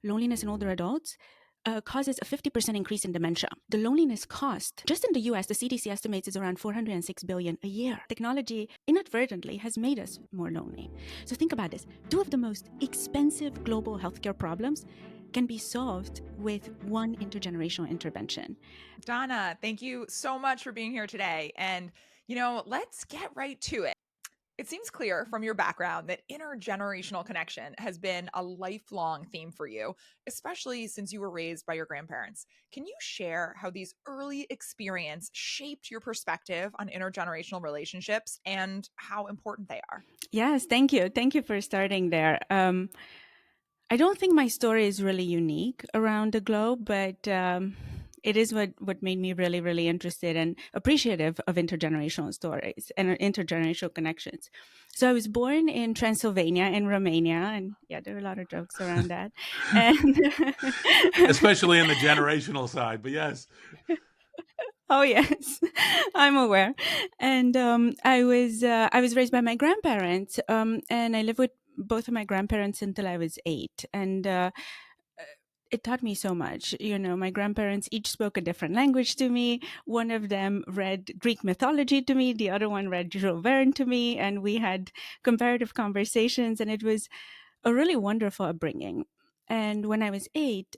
loneliness in older adults causes a 50% increase in dementia. The loneliness cost, just in the US, the CDC estimates is around $406 billion a year. Technology inadvertently has made us more lonely. So think about this. Two of the most expensive global healthcare problems can be solved with one intergenerational intervention. Dana, thank you so much for being here today. And, let's get right to it. It seems clear from your background that intergenerational connection has been a lifelong theme for you, especially since you were raised by your grandparents. Can you share how these early experiences shaped your perspective on intergenerational relationships and how important they are? Yes, thank you. Thank you for starting there. I don't think my story is really unique around the globe, but it is what made me really, really interested and appreciative of intergenerational stories and intergenerational connections. So I was born in Transylvania in Romania, and yeah, there are a lot of jokes around that. And Especially in the generational side, but yes. oh yes, I'm aware. And I was raised by my grandparents, and I lived with both of my grandparents until I was 8, and it taught me so much. My grandparents each spoke a different language to me. One of them read Greek mythology to me, the other one read Jules Verne to me, and we had comparative conversations, and it was a really wonderful upbringing. And when I was 8,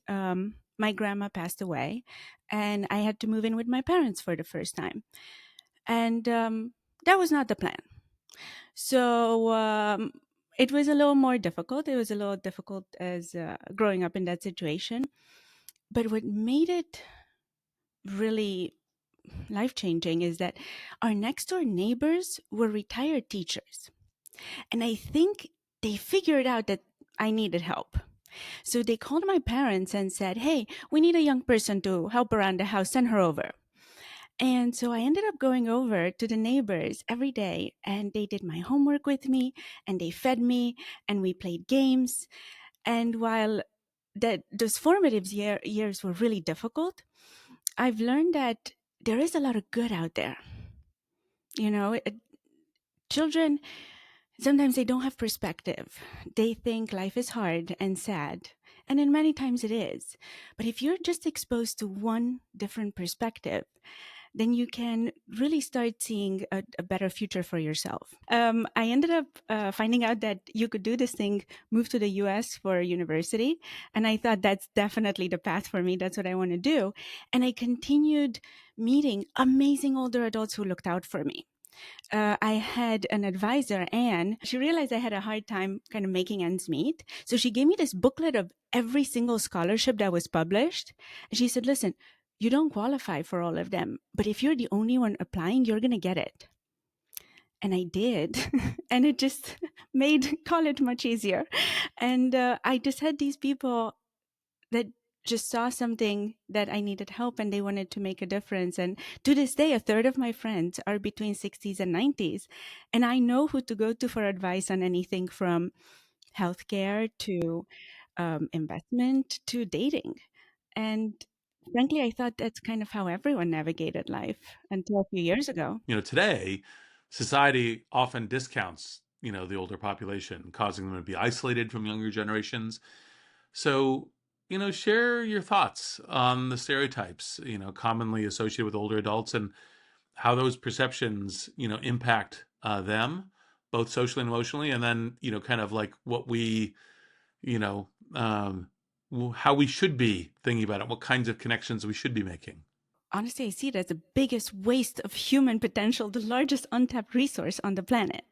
my grandma passed away, and I had to move in with my parents for the first time. And that was not the plan. So it was a little more difficult. It was a little difficult as growing up in that situation. But what made it really life changing is that our next door neighbors were retired teachers. And I think they figured out that I needed help. So they called my parents and said, "Hey, we need a young person to help around the house, send her over." And so I ended up going over to the neighbors every day, and they did my homework with me, and they fed me, and we played games. And while those formative years were really difficult, I've learned that there is a lot of good out there. Children, sometimes they don't have perspective. They think life is hard and sad. And in many times it is. But if you're just exposed to one different perspective, then you can really start seeing a better future for yourself. I ended up finding out that you could do this thing, move to the US for university. And I thought that's definitely the path for me. That's what I want to do. And I continued meeting amazing older adults who looked out for me. I had an advisor, Anne. She realized I had a hard time kind of making ends meet. So she gave me this booklet of every single scholarship that was published. And she said, "Listen, you don't qualify for all of them, but if you're the only one applying, you're going to get it." And I did. And it just made college much easier. And I just had these people that just saw something that I needed help and they wanted to make a difference. And to this day, a third of my friends are between 60s and 90s. And I know who to go to for advice on anything from healthcare to investment to dating. And frankly, I thought that's kind of how everyone navigated life until a few years ago. Today, society often discounts, the older population, causing them to be isolated from younger generations. So, share your thoughts on the stereotypes, commonly associated with older adults and how those perceptions, impact them both socially and emotionally. And then, kind of like what we, you know, um, how we should be thinking about it, what kinds of connections we should be making. Honestly, I see it as the biggest waste of human potential, the largest untapped resource on the planet.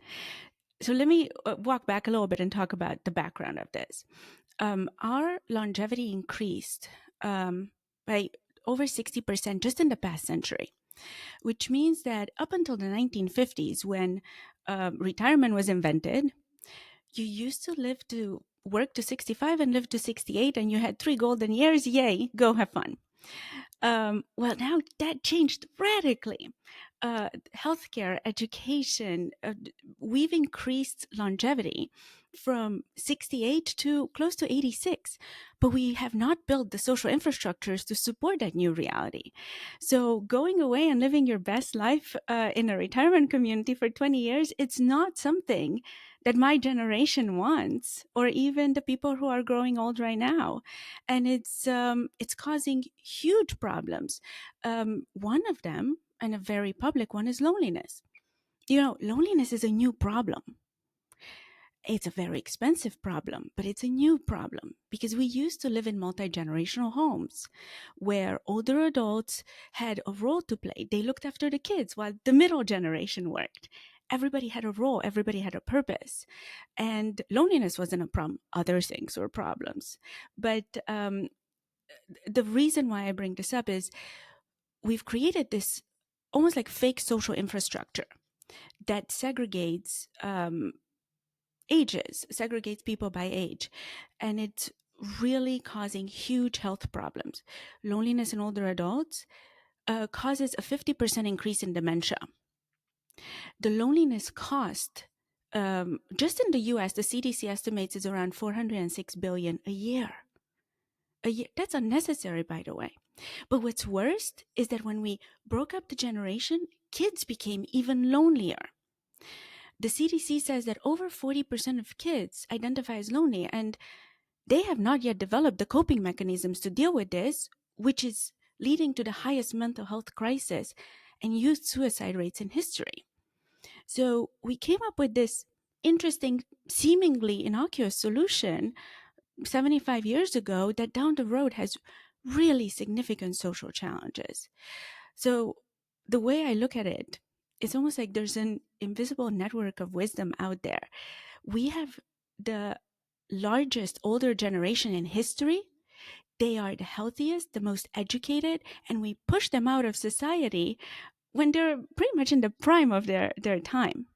So let me walk back a little bit and talk about the background of this. Our longevity increased by over 60% just in the past century, which means that up until the 1950s, when retirement was invented, you used to work to 65 and live to 68, and you had 3 golden years. Yay, go have fun. Well, now that changed radically. healthcare, education. We've increased longevity from 68 to close to 86, but we have not built the social infrastructures to support that new reality. So going away and living your best life in a retirement community for 20 years, it's not something that my generation wants, or even the people who are growing old right now. And it's causing huge problems. One of them, and a very public one, is loneliness. Loneliness is a new problem. It's a very expensive problem, but it's a new problem because we used to live in multi-generational homes where older adults had a role to play. They looked after the kids while the middle generation worked. Everybody had a role, everybody had a purpose. And loneliness wasn't a problem. Other things were problems. But the reason why I bring this up is we've created this almost like fake social infrastructure that segregates ages, segregates people by age. And it's really causing huge health problems. Loneliness in older adults causes a 50% increase in dementia. The loneliness cost, just in the US, the CDC estimates is around $406 billion a year. That's unnecessary, by the way. But what's worst is that when we broke up the generation, kids became even lonelier. The CDC says that over 40% of kids identify as lonely, and they have not yet developed the coping mechanisms to deal with this, which is leading to the highest mental health crisis and youth suicide rates in history. So we came up with this interesting, seemingly innocuous solution 75 years ago that down the road has really significant social challenges. So the way I look at it, it's almost like there's an invisible network of wisdom out there. We have the largest older generation in history. They are the healthiest, the most educated, and we push them out of society when they're pretty much in the prime of their time.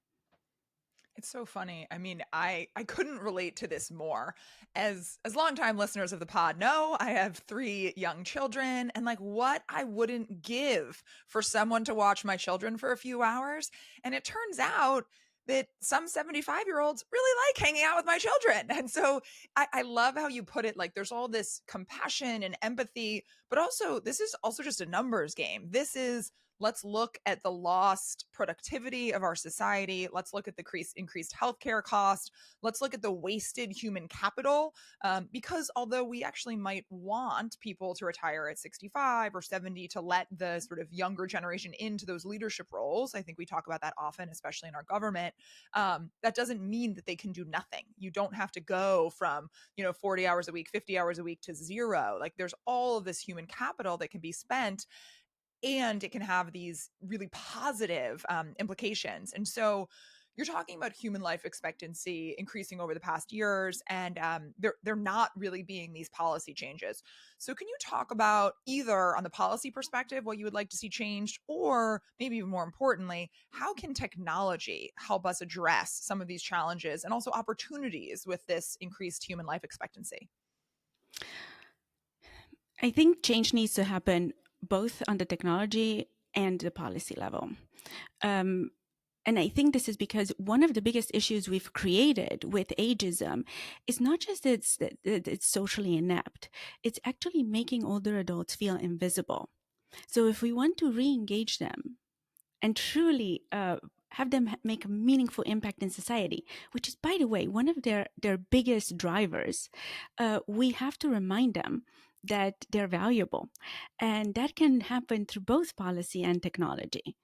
It's so funny. I mean, I couldn't relate to this more. As longtime listeners of the pod know, I have 3 young children, and like what I wouldn't give for someone to watch my children for a few hours. And it turns out that some 75-year-olds really like hanging out with my children. And so I love how you put it, like there's all this compassion and empathy, but also this is also just a numbers game. This is, let's look at the lost productivity of our society. Let's look at the increased healthcare cost. Let's look at the wasted human capital. Because although we actually might want people to retire at 65 or 70 to let the sort of younger generation into those leadership roles, I think we talk about that often, especially in our government. That doesn't mean that they can do nothing. You don't have to go from 40 hours a week, 50 hours a week to 0. Like there's all of this human capital that can be spent, and it can have these really positive implications. And so you're talking about human life expectancy increasing over the past years, and they're not really being these policy changes. So can you talk about either on the policy perspective, what you would like to see changed, or maybe even more importantly, how can technology help us address some of these challenges and also opportunities with this increased human life expectancy? I think change needs to happen both on the technology and the policy level. And I think this is because one of the biggest issues we've created with ageism is not just that it's socially inept, it's actually making older adults feel invisible. So if we want to re-engage them and truly have them make a meaningful impact in society, which is, by the way, one of their biggest drivers, we have to remind them that they're valuable. And that can happen through both policy and technology.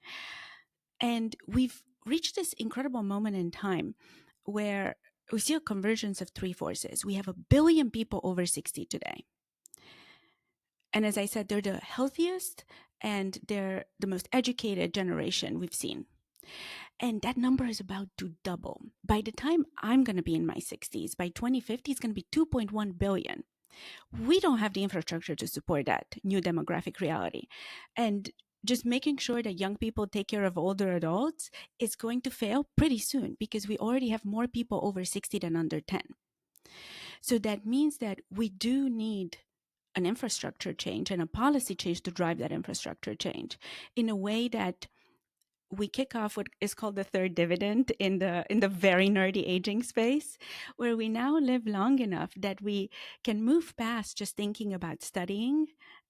And we've reached this incredible moment in time where we see a convergence of 3 forces. We have 1 billion people over 60 today. And as I said, they're the healthiest and they're the most educated generation we've seen. And that number is about to double. By the time I'm going to be in my 60s, by 2050, it's going to be 2.1 billion. We don't have the infrastructure to support that new demographic reality. And just making sure that young people take care of older adults is going to fail pretty soon because we already have more people over 60 than under 10. So that means that we do need an infrastructure change and a policy change to drive that infrastructure change in a way that we kick off what is called the third dividend in the very nerdy aging space, where we now live long enough that we can move past just thinking about studying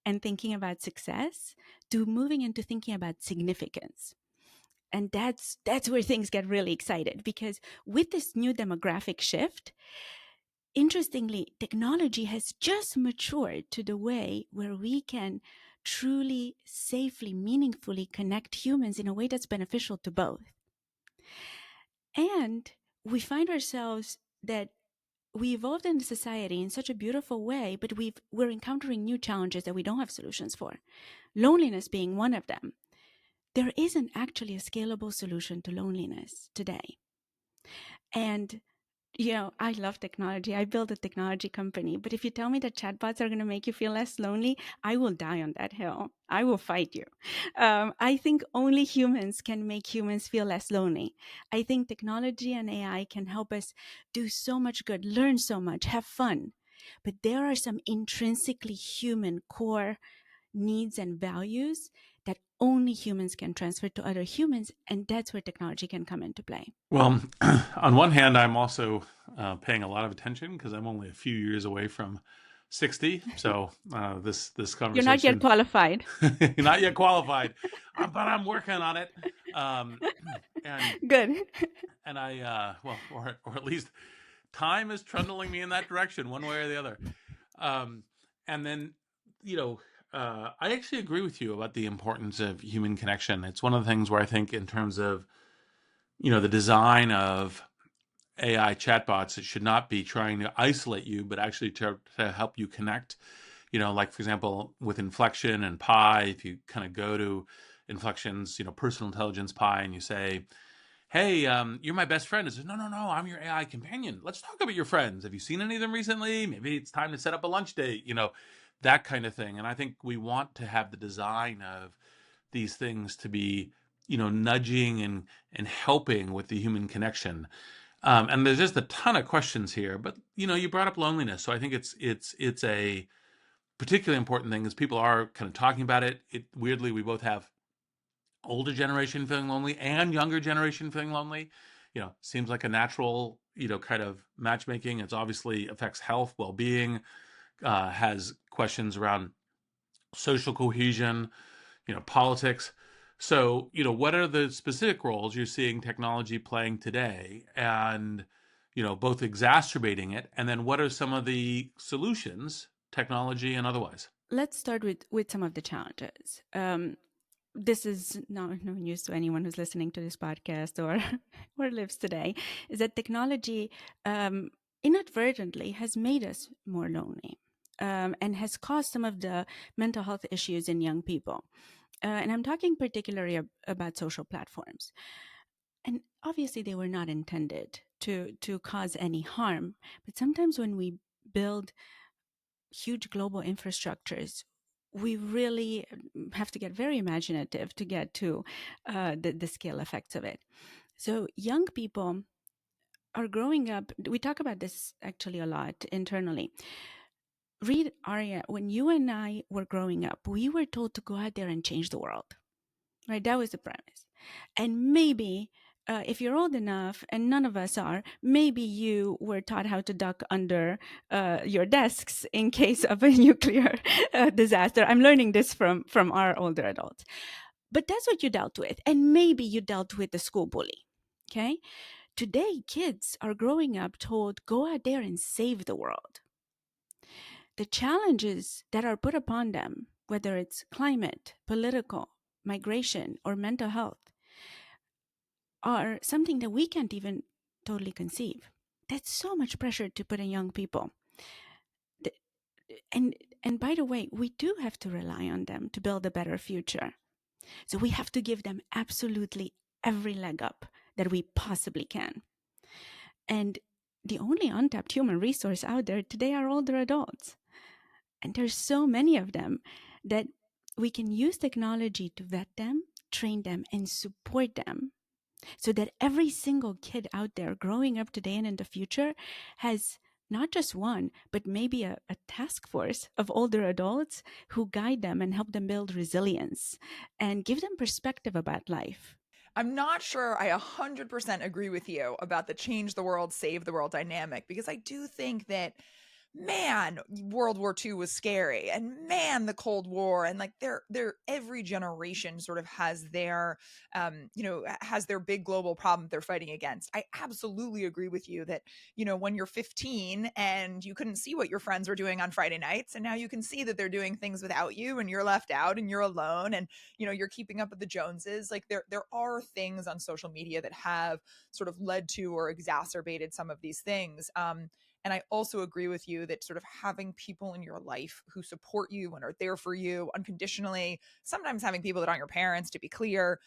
and thinking about success to moving into thinking about significance. And that's where things get really excited, because with this new demographic shift, interestingly, technology has just matured to the way where we can truly, safely, meaningfully connect humans in a way that's beneficial to both. And we find ourselves that we evolved in society in such a beautiful way, but we're encountering new challenges that we don't have solutions for. Loneliness being one of them. There isn't actually a scalable solution to loneliness today. And I love technology. I built a technology company. But if you tell me that chatbots are going to make you feel less lonely, I will die on that hill. I will fight you. I think only humans can make humans feel less lonely. I think technology and AI can help us do so much good, learn so much, have fun. But there are some intrinsically human core needs and values that only humans can transfer to other humans. And that's where technology can come into play. Well, on one hand, I'm also paying a lot of attention because I'm only a few years away from 60. So this You're not yet conversation, qualified. not yet qualified, but I'm working on it. Um, and Good. and or at least time is trundling me in that direction, one way or the other. Um, and then, you know, I actually agree with you about the importance of human connection. It's one of the things where I think, in terms of, the design of AI chatbots, it should not be trying to isolate you, but actually to help you connect. Like, for example, with Inflection and Pi, if you kind of go to Inflection's, personal intelligence Pi, and you say, hey, you're my best friend. It says, no, no, no, I'm your AI companion. Let's talk about your friends. Have you seen any of them recently? Maybe it's time to set up a lunch date, that kind of thing. And I think we want to have the design of these things to be, nudging and helping with the human connection. And there's just a ton of questions here, but you brought up loneliness, so I think it's a particularly important thing, as people are kind of talking about it. Weirdly, we both have older generation feeling lonely and younger generation feeling lonely. Seems like a natural, kind of matchmaking. It's obviously affects health, well-being, has questions around social cohesion, politics. So, what are the specific roles you're seeing technology playing today, and, both exacerbating it? And then what are some of the solutions, technology and otherwise? Let's start with some of the challenges. This is no news to anyone who's listening to this podcast or or lives today, is that technology inadvertently has made us more lonely, and has caused some of the mental health issues in young people. And I'm talking particularly about social platforms. And obviously, they were not intended to cause any harm. But sometimes when we build huge global infrastructures, we really have to get very imaginative to get to the scale effects of it. So young people are growing up. We talk about this actually a lot internally. Read Arya, when you and I were growing up, we were told to go out there and change the world. Right? That was the premise. And maybe if you're old enough, and none of us are, maybe you were taught how to duck under your desks in case of a nuclear disaster. I'm learning this from our older adults. But that's what you dealt with. And maybe you dealt with the school bully. Okay? Today, kids are growing up told, go out there and save the world. The challenges that are put upon them, whether it's climate, political, migration, or mental health, are something that we can't even totally conceive. That's so much pressure to put on young people. And by the way, we do have to rely on them to build a better future. So we have to give them absolutely every leg up that we possibly can. And the only untapped human resource out there today are older adults. And there's so many of them that we can use technology to vet them, train them, and support them, so that every single kid out there growing up today and in the future has not just one, but maybe a task force of older adults who guide them and help them build resilience and give them perspective about life. I'm not sure I 100% agree with you about the change the world, save the world dynamic, because I do think that, man, World War II was scary, and man, the Cold War, and like they're every generation sort of has their has their big global problem they're fighting against. I absolutely agree with you that, when you're 15 and you couldn't see what your friends were doing on Friday nights, and now you can see that they're doing things without you, and you're left out and you're alone, and you're keeping up with the Joneses. Like there are things on social media that have sort of led to or exacerbated some of these things. And I also agree with you that sort of having people in your life who support you and are there for you unconditionally, sometimes having people that aren't your parents, to be clear,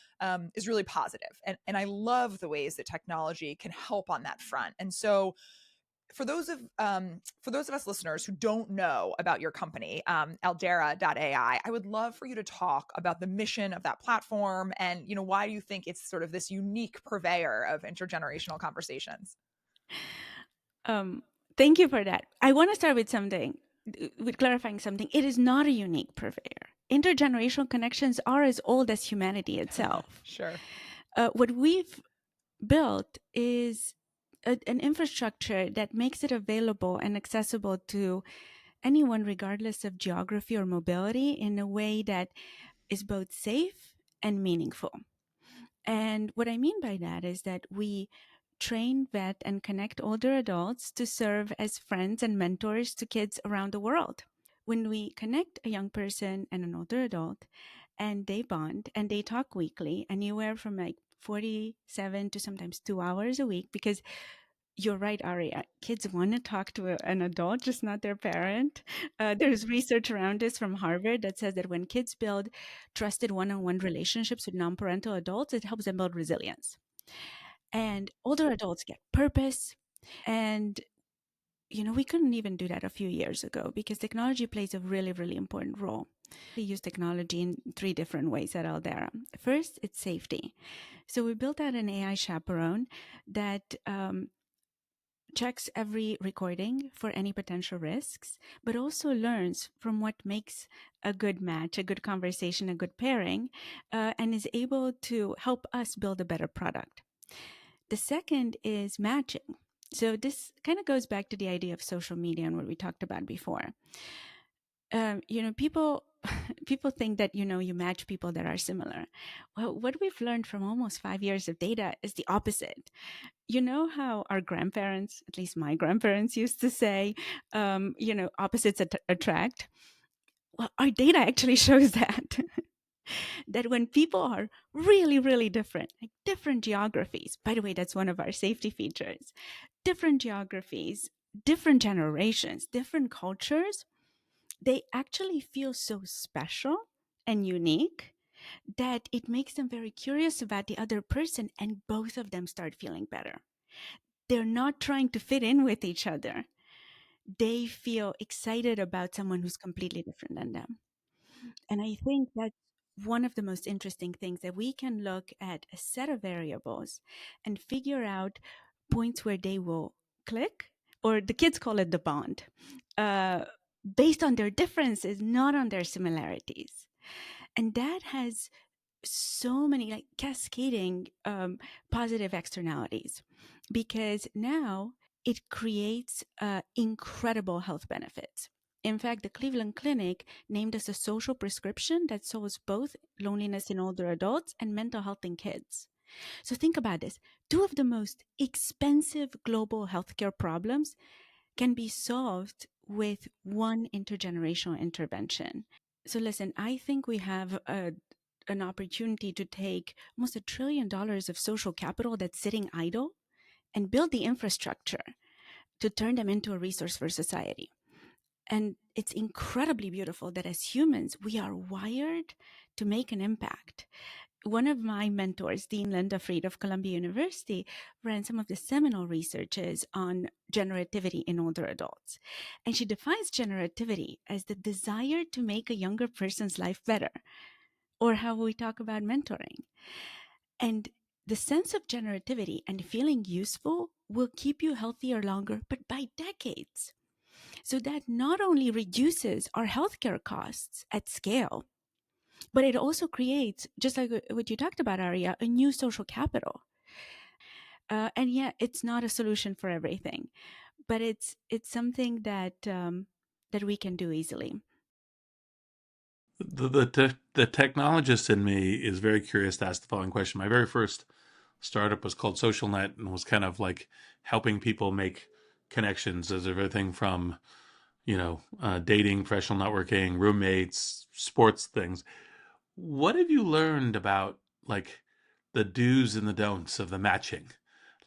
is really positive. And I love the ways that technology can help on that front. And so, for those of us listeners who don't know about your company, Eldera.AI, I would love for you to talk about the mission of that platform and why you think it's sort of this unique purveyor of intergenerational conversations. Um, Thank you for that. I want to start with clarifying something. It is not a unique purveyor. Intergenerational connections are as old as humanity itself. Sure. What we've built is an infrastructure that makes it available and accessible to anyone, regardless of geography or mobility, in a way that is both safe and meaningful. And what I mean by that is that we train, vet, and connect older adults to serve as friends and mentors to kids around the world. When we connect a young person and an older adult, and they bond and they talk weekly, anywhere from like 47 to sometimes 2 hours a week, because you're right, Ari. Kids want to talk to an adult, just not their parent. There's research around this from Harvard that says that when kids build trusted one-on-one relationships with non-parental adults, it helps them build resilience. And older adults get purpose. And, we couldn't even do that a few years ago because technology plays a really, really important role. We use technology in 3 different ways at Eldera. First, it's safety. So we built out an AI chaperone that checks every recording for any potential risks, but also learns from what makes a good match, a good conversation, a good pairing, and is able to help us build a better product. The second is matching. So this kind of goes back to the idea of social media and what we talked about before. People people think that you match people that are similar. Well, what we've learned from almost 5 years of data is the opposite. You know how our grandparents, at least my grandparents, used to say, opposites attract? Well, our data actually shows that. That when people are really, really different, like different geographies, by the way, that's one of our safety features, different geographies, different generations, different cultures, they actually feel so special and unique that it makes them very curious about the other person, and both of them start feeling better. They're not trying to fit in with each other. They feel excited about someone who's completely different than them. And I think that's one of the most interesting things, that we can look at a set of variables and figure out points where they will click, or the kids call it the bond, uh, based on their differences, not on their similarities. And that has so many like cascading positive externalities, because now it creates incredible health benefits. In fact, the Cleveland Clinic named us a social prescription that solves both loneliness in older adults and mental health in kids. So think about this. 2 of the most expensive global healthcare problems can be solved with one intergenerational intervention. So listen, I think we have an opportunity to take almost $1 trillion of social capital that's sitting idle and build the infrastructure to turn them into a resource for society. And it's incredibly beautiful that as humans, we are wired to make an impact. One of my mentors, Dean Linda Fried of Columbia University, ran some of the seminal researches on generativity in older adults. And she defines generativity as the desire to make a younger person's life better, or how we talk about mentoring. And the sense of generativity and feeling useful will keep you healthier longer, but by decades. So that not only reduces our healthcare costs at scale, But it also creates, just like what you talked about, Aria, a new social capital. And yeah, it's not a solution for everything, but it's something that that we can do easily. The technologist in me is very curious to ask the following question. My very first startup was called SocialNet and was kind of like helping people make connections as everything from, dating, professional networking, roommates, sports things. What have you learned about like the do's and the don'ts of the matching?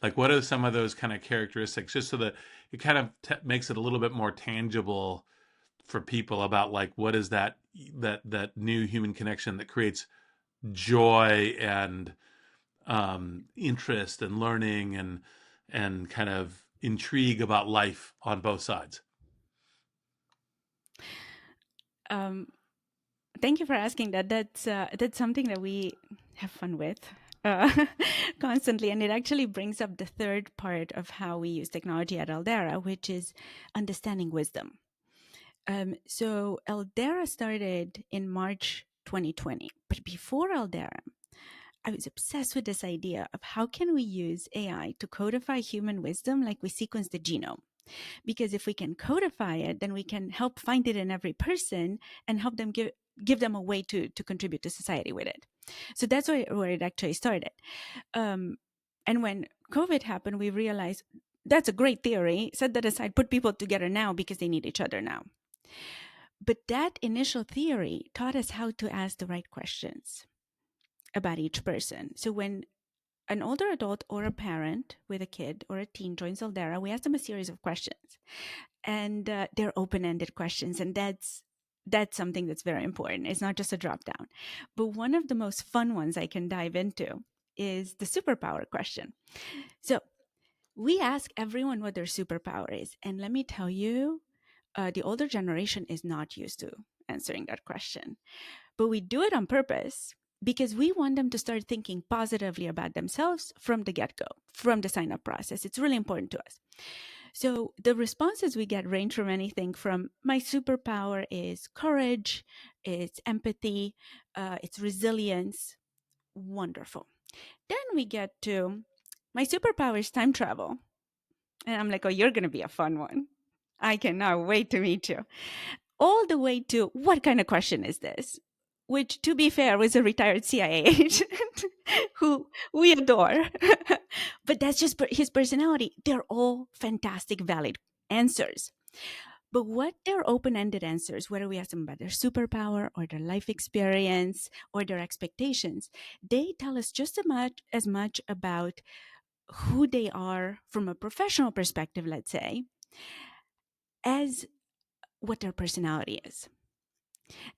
Like, what are some of those kind of characteristics, just so that it kind of makes it a little bit more tangible for people about like what is that new human connection that creates joy and interest and learning and kind of intrigue about life on both sides. Um, Thank you for asking that. That's something that we have fun with constantly, and it actually brings up the third part of how we use technology at Eldera, which is understanding wisdom. So Eldera started in March 2020, but before Eldera, I was obsessed with this idea of how can we use AI to codify human wisdom like we sequence the genome. Because if we can codify it, then we can help find it in every person and help them give them a way to contribute to society with it. So that's where it actually started. And when COVID happened, we realized that's a great theory. Set that aside, put people together now because they need each other now. But that initial theory taught us how to ask the right questions about each person. So when an older adult or a parent with a kid or a teen joins Eldera, we ask them a series of questions, and they're open-ended questions, and that's something that's very important. It's not just a drop down. But one of the most fun ones I can dive into is the superpower question. So we ask everyone what their superpower is, and let me tell you, the older generation is not used to answering that question. But we do it on purpose because we want them to start thinking positively about themselves from the get go, from the sign up process. It's really important to us. So the responses we get range from anything from my superpower is courage, it's empathy, it's resilience. Wonderful. Then we get to my superpower is time travel. And I'm like, oh, you're going to be a fun one. I cannot wait to meet you. All the way to what kind of question is this? Which, to be fair, was a retired CIA agent who we adore. But that's just his personality. They're all fantastic, valid answers. But what they're open ended answers, whether we ask them about their superpower or their life experience or their expectations, they tell us just as much about who they are from a professional perspective, let's say, as what their personality is.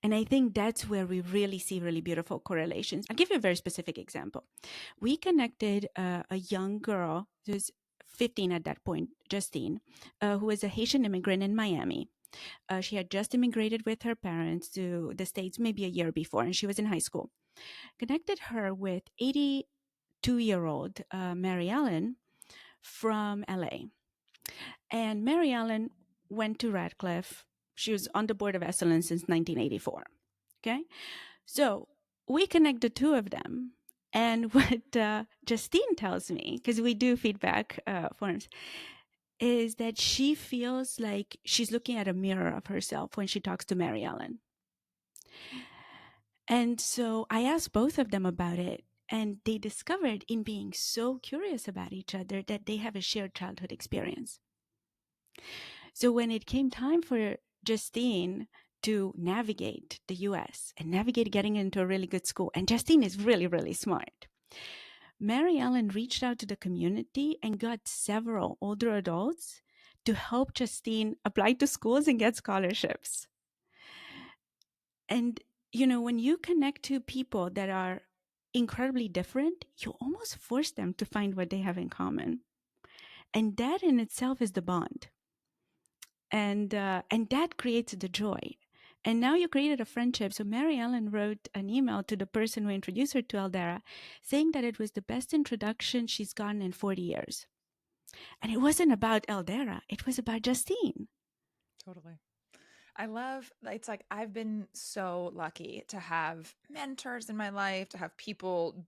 And I think that's where we really see really beautiful correlations. I'll give you a very specific example. We connected a young girl who's 15 at that point, Justine, who was a Haitian immigrant in Miami. She had just immigrated with her parents to the States maybe a year before, and she was in high school. Connected her with 82-year-old Mary Ellen from LA. And Mary Ellen went to Radcliffe. She was on the board of excellence since 1984. Okay. So we connect the two of them. And what Justine tells me, because we do feedback forums, is that she feels like she's looking at a mirror of herself when she talks to Mary Ellen. And so I asked both of them about it. And they discovered in being so curious about each other that they have a shared childhood experience. So when it came time for Justine to navigate the US and navigate getting into a really good school, and Justine is really, really smart, Mary Ellen reached out to the community and got several older adults to help Justine apply to schools and get scholarships. And, when you connect to people that are incredibly different, you almost force them to find what they have in common. And that in itself is the bond. And that creates the joy. And now you created a friendship. So Mary Ellen wrote an email to the person who introduced her to Eldera, saying that it was the best introduction she's gotten in 40 years. And it wasn't about Eldera, it was about Justine. Totally. I love it's like I've been so lucky to have mentors in my life, to have people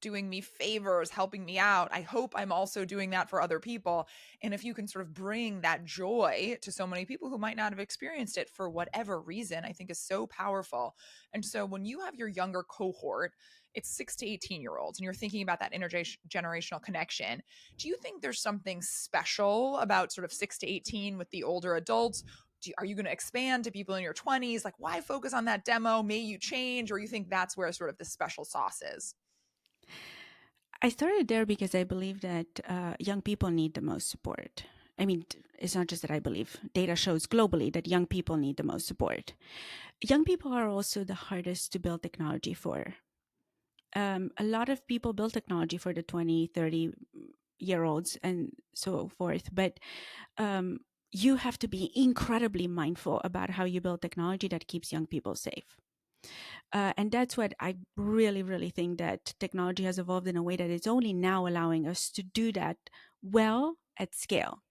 doing me favors, helping me out. I hope I'm also doing that for other people. And if you can sort of bring that joy to so many people who might not have experienced it for whatever reason, I think is so powerful. And so when you have your younger cohort, it's 6 to 18-year-olds, and you're thinking about that intergenerational connection. Do you think there's something special about sort of 6 to 18 with the older adults? Are you going to expand to people in your 20s? Like, why focus on that demo? May you change? Or you think that's where sort of the special sauce is? I started there because I believe that young people need the most support. I mean, it's not just that I believe. Data shows globally that young people need the most support. Young people are also the hardest to build technology for. A lot of people build technology for the 20, 30-year-olds and so forth. But you have to be incredibly mindful about how you build technology that keeps young people safe. And that's what I really, really think, that technology has evolved in a way that it's only now allowing us to do that well at scale.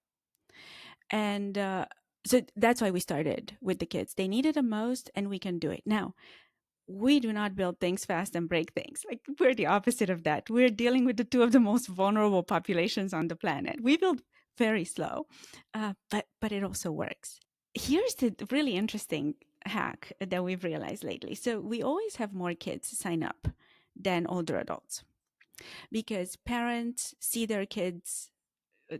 And so that's why we started with the kids. They need it the most, and we can do it. Now, we do not build things fast and break things. Like, we're the opposite of that. We're dealing with the two of the most vulnerable populations on the planet. We build very slow, but it also works. Here's the really interesting hack that we've realized lately. So we always have more kids sign up than older adults because parents see their kids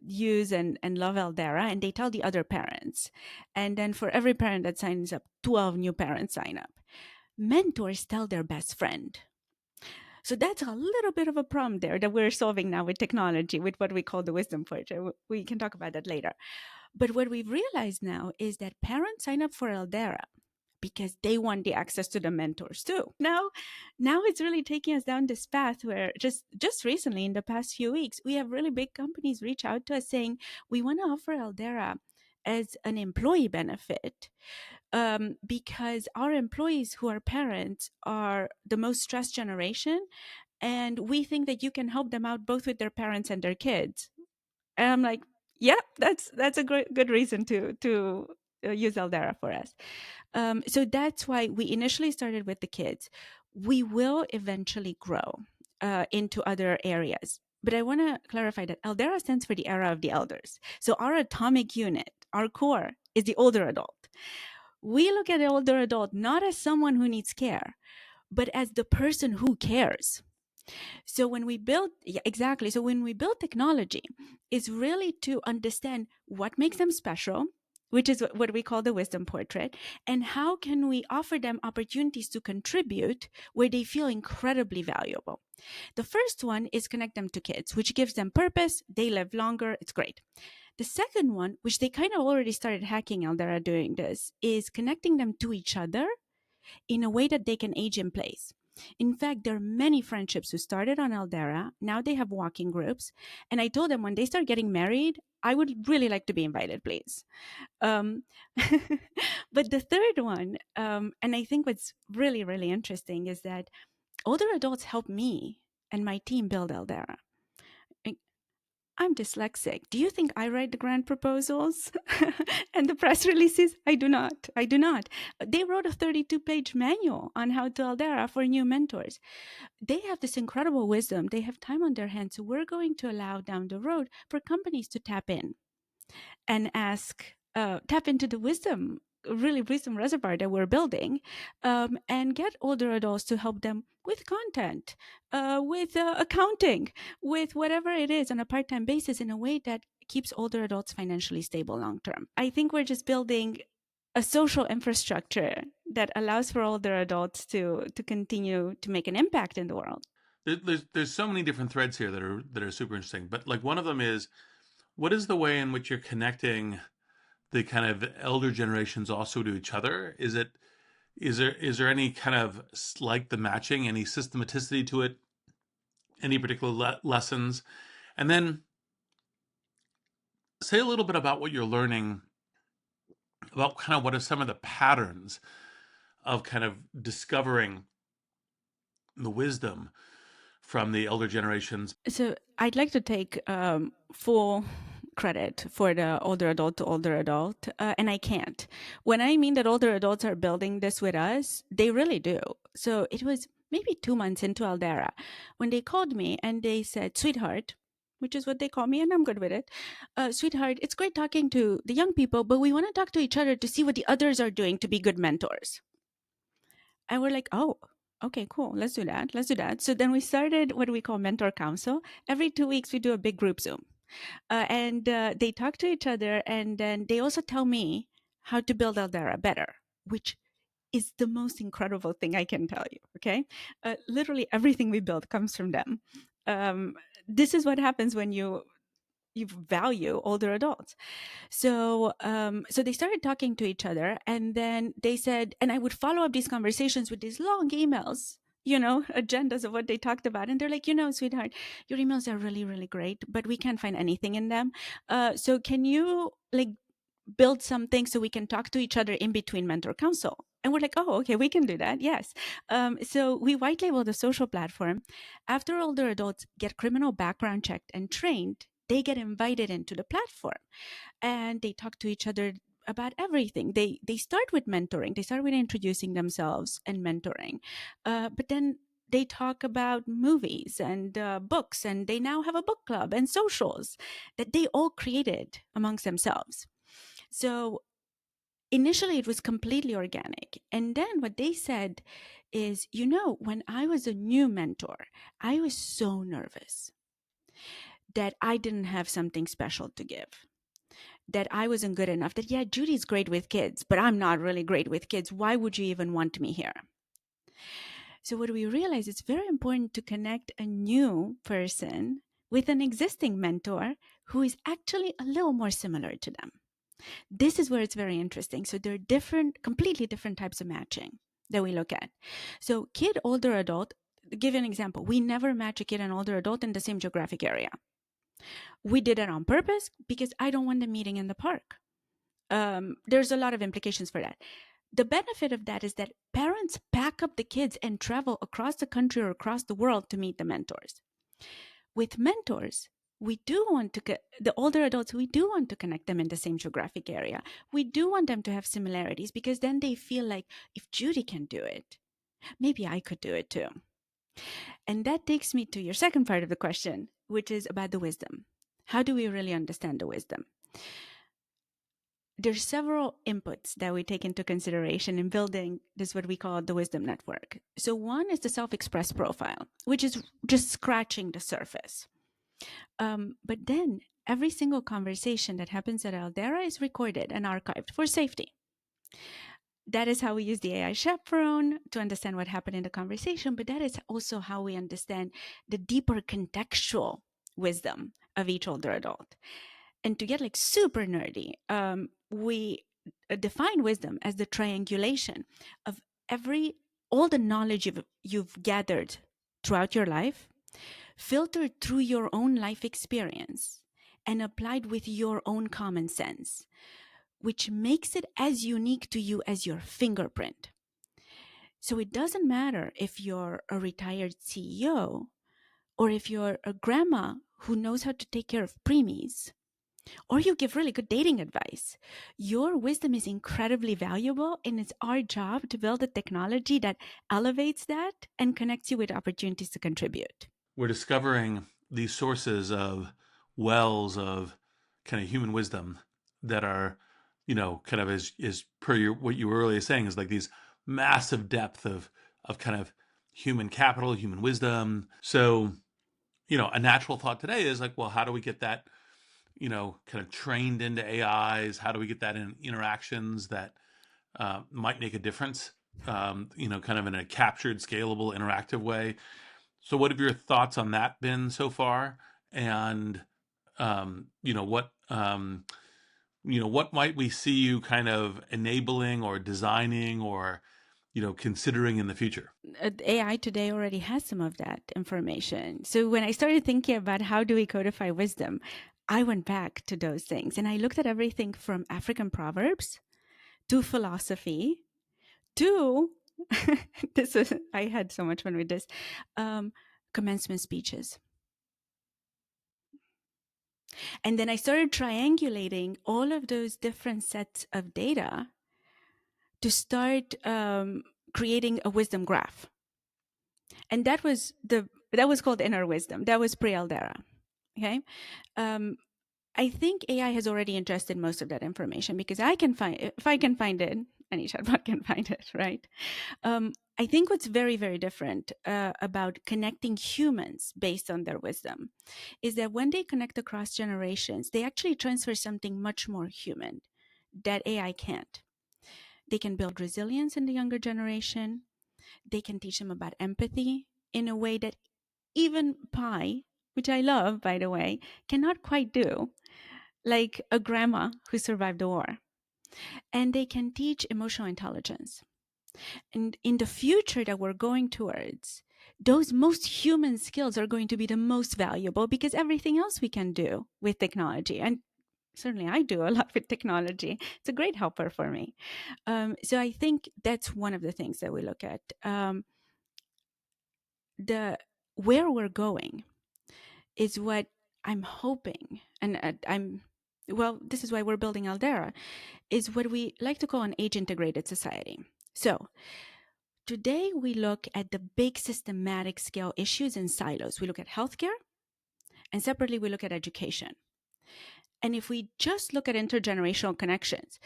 use and love Eldera, and they tell the other parents. And then for every parent that signs up, 12 new parents sign up. Mentors tell their best friend. So that's a little bit of a problem there that we're solving now with technology, with what we call the wisdom portrait. We can talk about that later. But what we've realized now is that parents sign up for Eldera because they want the access to the mentors too. Now it's really taking us down this path where just recently, in the past few weeks, we have really big companies reach out to us saying, we want to offer Eldera as an employee benefit, because our employees who are parents are the most stressed generation, and we think that you can help them out both with their parents and their kids. And I'm like, yeah, that's a good reason to use Eldera for us. So that's why we initially started with the kids. We will eventually grow into other areas. But I want to clarify that Eldera stands for the era of the elders. So our atomic unit, our core, is the older adult. We look at the older adult not as someone who needs care, but as the person who cares. So when we build, yeah, exactly. So when we build technology, it's really to understand what makes them special, which is what we call the wisdom portrait, and how can we offer them opportunities to contribute where they feel incredibly valuable. The first one is connect them to kids, which gives them purpose. They live longer. It's great. The second one, which they kind of already started hacking Eldera doing this, is connecting them to each other in a way that they can age in place. In fact, there are many friendships who started on Eldera. Now they have walking groups. And I told them when they start getting married, I would really like to be invited, please. Um, but the third one, and I think what's really, really interesting, is that older adults help me and my team build Eldera. I'm dyslexic. Do you think I write the grant proposals and the press releases? I do not. I do not. They wrote a 32-page manual on how to Eldera for new mentors. They have this incredible wisdom. They have time on their hands. So we're going to allow down the road for companies to tap in and tap into the wisdom, really wisdom reservoir that we're building, and get older adults to help them with content, with accounting, with whatever it is on a part-time basis in a way that keeps older adults financially stable long term. I think we're just building a social infrastructure that allows for older adults to continue to make an impact in the world. There's so many different threads here that are super interesting. But like one of them is, what is the way in which you're connecting the kind of elder generations also to each other? Is there any kind of, like, the matching, any systematicity to it, any particular lessons? And then say a little bit about what you're learning about kind of what are some of the patterns of kind of discovering the wisdom from the elder generations. So I'd like to take full credit for the older adult to older adult, and I can't. When I mean that older adults are building this with us, they really do. So it was maybe 2 months into Eldera when they called me and they said, "Sweetheart," which is what they call me, and I'm good with it. "Sweetheart, it's great talking to the young people, but we want to talk to each other to see what the others are doing to be good mentors." And we're like, "Oh, okay, cool. Let's do that. Let's do that." So then we started what we call Mentor Council. Every 2 weeks, we do a big group Zoom. And they talk to each other. And then they also tell me how to build Eldera better, which is the most incredible thing I can tell you. Okay. Literally everything we build comes from them. Um, this is what happens when you value older adults. So they started talking to each other, and then they said, and I would follow up these conversations with these long emails, agendas of what they talked about. And they're like, "Sweetheart, your emails are really, really great, but we can't find anything in them. So can you build something so we can talk to each other in between mentor council?" And we're like, "Oh, okay, we can do that. Yes." So we white labeled a social platform. After older adults get criminal background checked and trained, they get invited into the platform and they talk to each other about everything. They start with mentoring. They start with introducing themselves and mentoring, but then they talk about movies and books, and they now have a book club and socials that they all created amongst themselves. So initially it was completely organic. And then what they said is, when I was a new mentor, I was so nervous that I didn't have something special to give, that I wasn't good enough, that, yeah, Judy's great with kids, but I'm not really great with kids. Why would you even want me here? So what we realized, it's very important to connect a new person with an existing mentor who is actually a little more similar to them. This is where it's very interesting. So there are completely different types of matching that we look at. So kid, older adult, give an example. We never match a kid and older adult in the same geographic area. We did it on purpose because I don't want them meeting in the park. There's a lot of implications for that. The benefit of that is that parents pack up the kids and travel across the country or across the world to meet the mentors. With mentors, we do want to, the older adults, we do want to connect them in the same geographic area. We do want them to have similarities because then they feel like, if Judy can do it, maybe I could do it too. And that takes me to your second part of the question, which is about the wisdom. How do we really understand the wisdom? There's several inputs that we take into consideration in building this, what we call the wisdom network. So one is the self-expressed profile, which is just scratching the surface. But then every single conversation that happens at Eldera is recorded and archived for safety. That is how we use the AI chaperone to understand what happened in the conversation, but that is also how we understand the deeper contextual wisdom of each older adult. And to get super nerdy, we define wisdom as the triangulation of all the knowledge you've gathered throughout your life, filtered through your own life experience, and applied with your own common sense, which makes it as unique to you as your fingerprint. So it doesn't matter if you're a retired CEO or if you're a grandma who knows how to take care of preemies, or you give really good dating advice. Your wisdom is incredibly valuable, and it's our job to build a technology that elevates that and connects you with opportunities to contribute. We're discovering these sources of wells of kind of human wisdom that are, kind of as per what you were earlier saying, is like these massive depth of kind of human capital, human wisdom. So, a natural thought today is like, well, how do we get that, kind of trained into AIs? How do we get that in interactions that might make a difference, kind of in a captured, scalable, interactive way? So what have your thoughts on that been so far? And, what might we see you kind of enabling or designing or, considering in the future? AI today already has some of that information. So when I started thinking about how do we codify wisdom, I went back to those things and I looked at everything from African proverbs to philosophy to I had so much fun with this, commencement speeches. And then I started triangulating all of those different sets of data to start creating a wisdom graph. And that was called inner wisdom. That was pre-Eldera. Okay. I think AI has already ingested most of that information because if I can find it, any chatbot can find it, right? I think what's very, very different about connecting humans based on their wisdom is that when they connect across generations, they actually transfer something much more human that AI can't. They can build resilience in the younger generation. They can teach them about empathy in a way that even Pi, which I love, by the way, cannot quite do, like a grandma who survived the war. And they can teach emotional intelligence. And in the future that we're going towards, those most human skills are going to be the most valuable because everything else we can do with technology. And certainly I do a lot with technology. It's a great helper for me. So I think that's one of the things that we look at. The where we're going is what I'm hoping, and this is why we're building Eldera, is what we like to call an age-integrated society. So today we look at the big systematic scale issues in silos. We look at healthcare, and separately we look at education. And if we just look at intergenerational connections,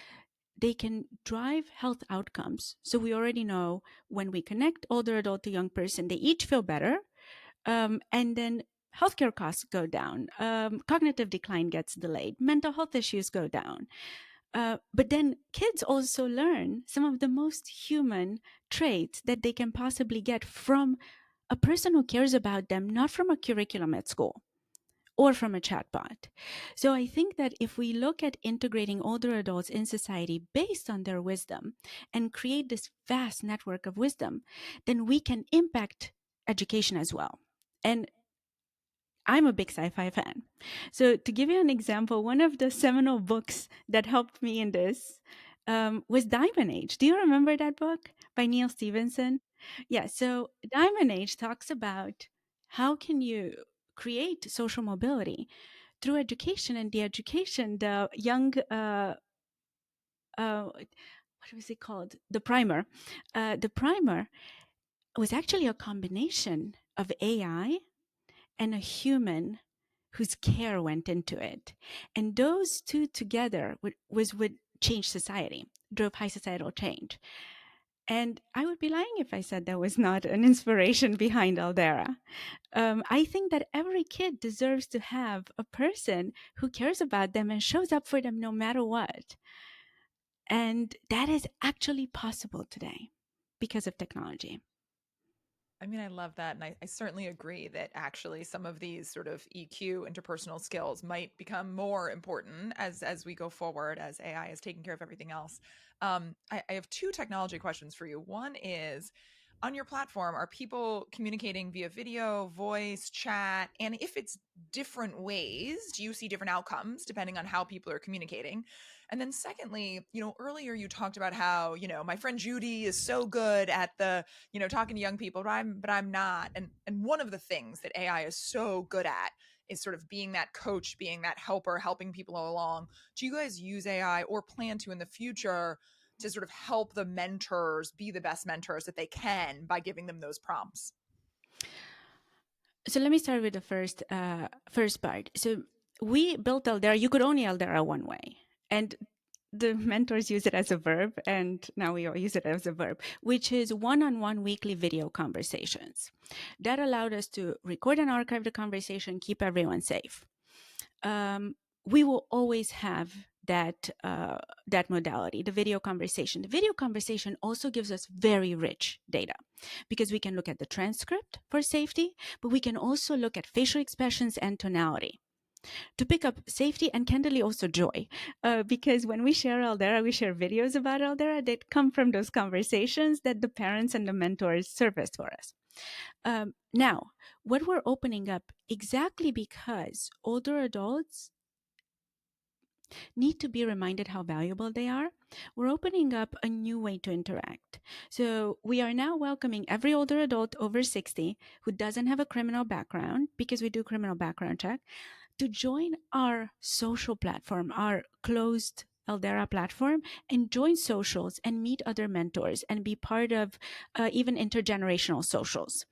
they can drive health outcomes. So we already know when we connect older adult to young person, they each feel better. And then healthcare costs go down. Cognitive decline gets delayed. Mental health issues go down. But then kids also learn some of the most human traits that they can possibly get from a person who cares about them, not from a curriculum at school or from a chatbot. So I think that if we look at integrating older adults in society based on their wisdom and create this vast network of wisdom, then we can impact education as well. And I'm a big sci-fi fan. So to give you an example, one of the seminal books that helped me in this was Diamond Age. Do you remember that book by Neil Stevenson? Yeah. So Diamond Age talks about how can you create social mobility through education, and the education, the young, what was it called? The primer. The primer was actually a combination of AI and a human whose care went into it. And those two together would change society, drove high societal change. And I would be lying if I said there was not an inspiration behind Eldera. I think that every kid deserves to have a person who cares about them and shows up for them no matter what. And that is actually possible today because of technology. I mean, I love that. And I certainly agree that actually some of these sort of EQ interpersonal skills might become more important as we go forward, as AI is taking care of everything else. I have two technology questions for you. One is, on your platform, are people communicating via video, voice, chat? And if it's different ways, do you see different outcomes depending on how people are communicating? And then secondly, earlier you talked about how, my friend Judy is so good at the, talking to young people, but I'm not. And one of the things that AI is so good at is sort of being that coach, being that helper, helping people along. Do you guys use AI or plan to in the future to sort of help the mentors be the best mentors that they can by giving them those prompts? So let me start with the first part. So we built Eldera. You could only Eldera one way, and the mentors use it as a verb, and now we all use it as a verb, which is one-on-one weekly video conversations. That allowed us to record and archive the conversation, keep everyone safe. We will always have that modality, the video conversation. The video conversation also gives us very rich data because we can look at the transcript for safety, but we can also look at facial expressions and tonality to pick up safety and candidly also joy. Because when we share Eldera, we share videos about Eldera that come from those conversations that the parents and the mentors surfaced for us. Now, what we're opening up, exactly because older adults need to be reminded how valuable they are, we're opening up a new way to interact. So we are now welcoming every older adult over 60 who doesn't have a criminal background, because we do criminal background check, to join our social platform, our closed Eldera platform, and join socials and meet other mentors and be part of even intergenerational socials.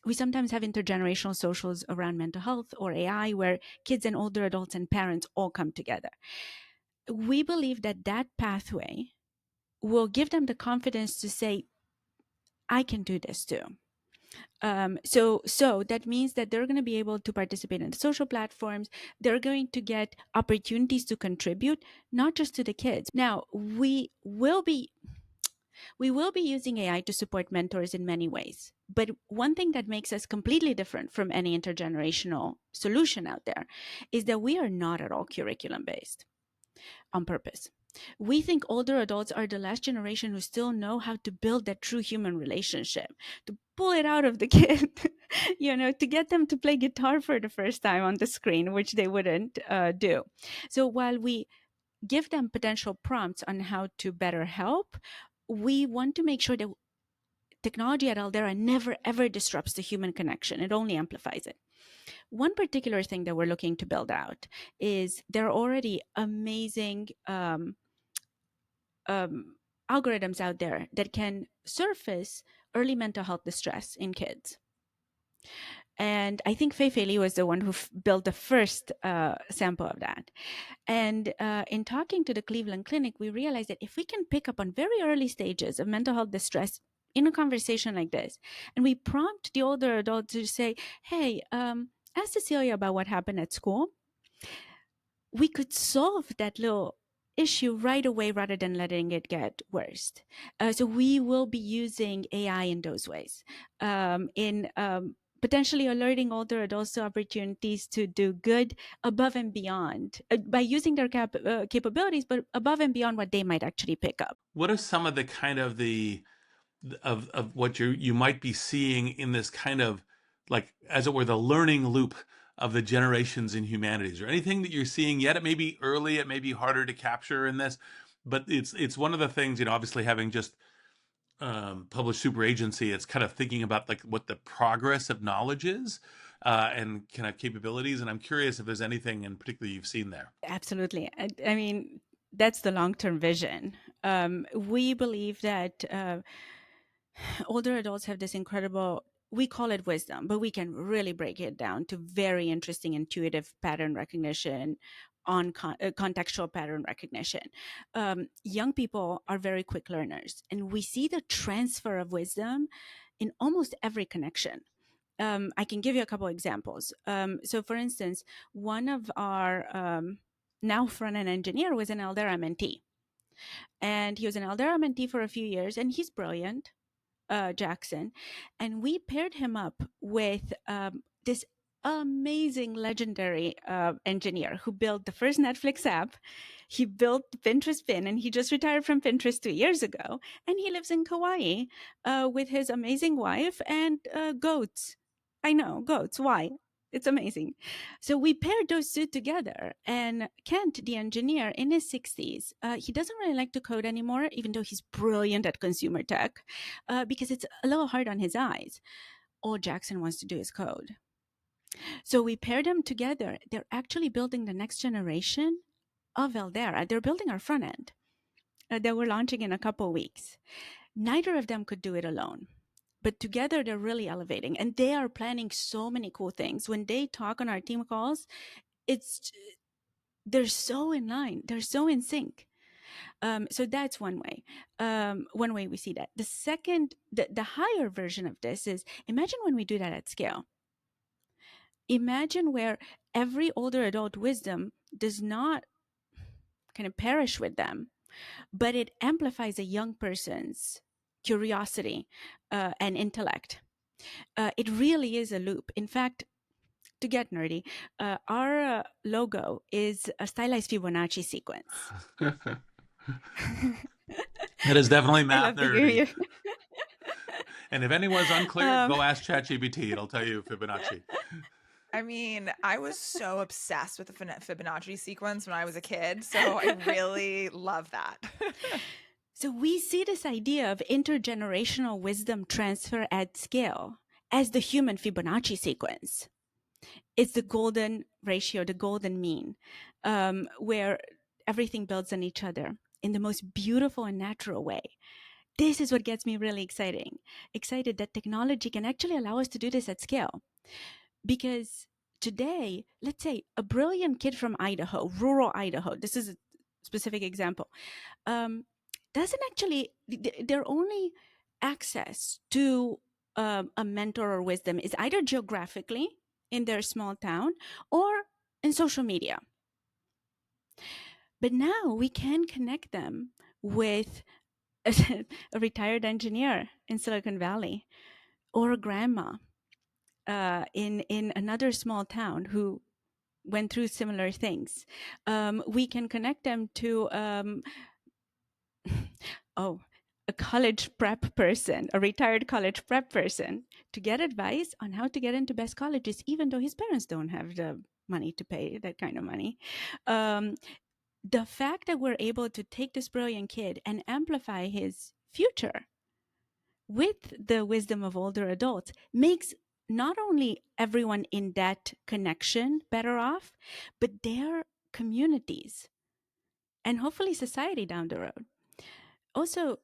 We sometimes have intergenerational socials around mental health or AI where kids and older adults and parents all come together. We believe that that pathway will give them the confidence to say, I can do this too. So that means that they're going to be able to participate in the social platforms. They're going to get opportunities to contribute, not just to the kids. Now, we will be using AI to support mentors in many ways. But one thing that makes us completely different from any intergenerational solution out there is that we are not at all curriculum based on purpose. We think older adults are the last generation who still know how to build that true human relationship, to pull it out of the kid, to get them to play guitar for the first time on the screen, which they wouldn't do. So while we give them potential prompts on how to better help, we want to make sure that technology at Eldera never ever disrupts the human connection. It only amplifies it. One particular thing that we're looking to build out is there are already amazing algorithms out there that can surface early mental health distress in kids. And I think Fei Fei Li was the one who built the first sample of that. And in talking to the Cleveland Clinic, we realized that if we can pick up on very early stages of mental health distress in a conversation like this, and we prompt the older adult to say, hey, ask Cecilia about what happened at school, we could solve that little issue right away rather than letting it get worse. So we will be using AI in those ways, in potentially alerting older adults to opportunities to do good above and beyond by using their capabilities, but above and beyond what they might actually pick up. What are some of the kind of of what you might be seeing in this kind of, like, as it were, the learning loop of the generations in humanities, or anything that you're seeing yet? It may be early, it may be harder to capture in this, but it's one of the things, obviously having just published Super Agency, it's kind of thinking about like what the progress of knowledge is, and kind of capabilities. And I'm curious if there's anything in particular you've seen there. Absolutely. I mean, that's the long-term vision. We believe that older adults have this incredible, we call it wisdom, but we can really break it down to very interesting intuitive pattern recognition on contextual pattern recognition. Young people are very quick learners, and we see the transfer of wisdom in almost every connection. I can give you a couple examples. So for instance, one of our now front-end engineer was an Eldera mentee. And he was an Eldera mentee for a few years, and he's brilliant. Jackson, and we paired him up with this amazing, legendary engineer who built the first Netflix app. He built Pinterest Pin, and he just retired from Pinterest 2 years ago. And he lives in Kauai with his amazing wife and goats. I know, goats. Why? It's amazing. So we paired those two together. And Kent, the engineer in his 60s, he doesn't really like to code anymore, even though he's brilliant at consumer tech, because it's a little hard on his eyes. All Jackson wants to do is code. So we paired them together. They're actually building the next generation of Eldera. They're building our front end that we're launching in a couple weeks. Neither of them could do it alone. But together, they're really elevating. And they are planning so many cool things. When they talk on our team calls, they're so in line. They're so in sync. So that's one way. One way we see that. The second, the higher version of this is, imagine when we do that at scale. Imagine where every older adult wisdom does not kind of perish with them, but it amplifies a young person's curiosity and intellect. It really is a loop. In fact, to get nerdy, our logo is a stylized Fibonacci sequence. It is definitely I math love to give nerdy. you. And if anyone's unclear, go ask ChatGPT. It'll tell you Fibonacci. I mean, I was so obsessed with the Fibonacci sequence when I was a kid, so I really love that. So we see this idea of intergenerational wisdom transfer at scale as the human Fibonacci sequence. It's the golden ratio, the golden mean, where everything builds on each other in the most beautiful and natural way. This is what gets me really excited that technology can actually allow us to do this at scale. Because today, let's say a brilliant kid from Idaho, rural Idaho, this is a specific example, doesn't actually, their only access to a mentor or wisdom is either geographically in their small town or in social media. But now we can connect them with a retired engineer in Silicon Valley or a grandma in another small town who went through similar things. We can connect them to a college prep person, a retired college prep person, to get advice on how to get into best colleges, even though his parents don't have the money to pay that kind of money. The fact that we're able to take this brilliant kid and amplify his future with the wisdom of older adults makes not only everyone in that connection better off, but their communities and hopefully society down the road. Also,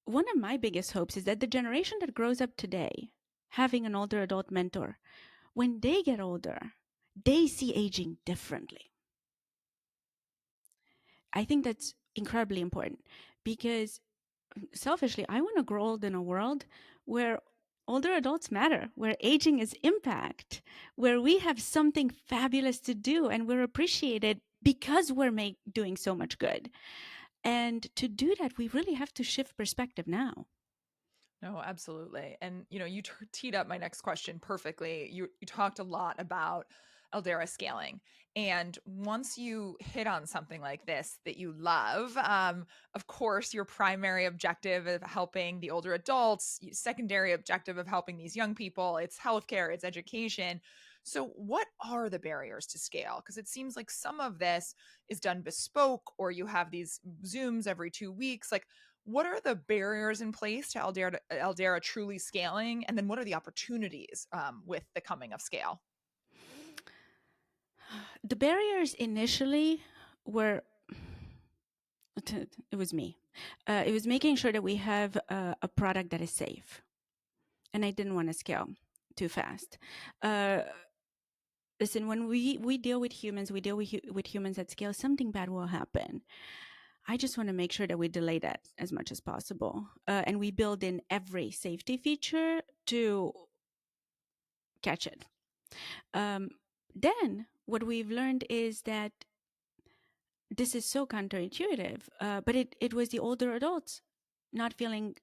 one of my biggest hopes is that the generation that grows up today, having an older adult mentor, when they get older, they see aging differently. I think that's incredibly important because selfishly, I want to grow old in a world where older adults matter, where aging is impact, where we have something fabulous to do and we're appreciated because we're doing so much good. And to do that, we really have to shift perspective now. No, absolutely. And you teed up my next question perfectly. You talked a lot about Eldera scaling. And once you hit on something like this that you love, of course, your primary objective of helping the older adults, secondary objective of helping these young people, it's healthcare, it's education. So, what are the barriers to scale? Because it seems like some of this is done bespoke, or you have these Zooms every 2 weeks. Like, what are the barriers in place to Eldera truly scaling? And then what are the opportunities with the coming of scale? The barriers initially were, it was me. It was making sure that we have a product that is safe. And I didn't want to scale too fast. Listen, when we deal with humans, we deal with humans at scale, something bad will happen. I just want to make sure that we delay that as much as possible. And we build in every safety feature to catch it. Then what we've learned is that this is so counterintuitive, but it was the older adults not feeling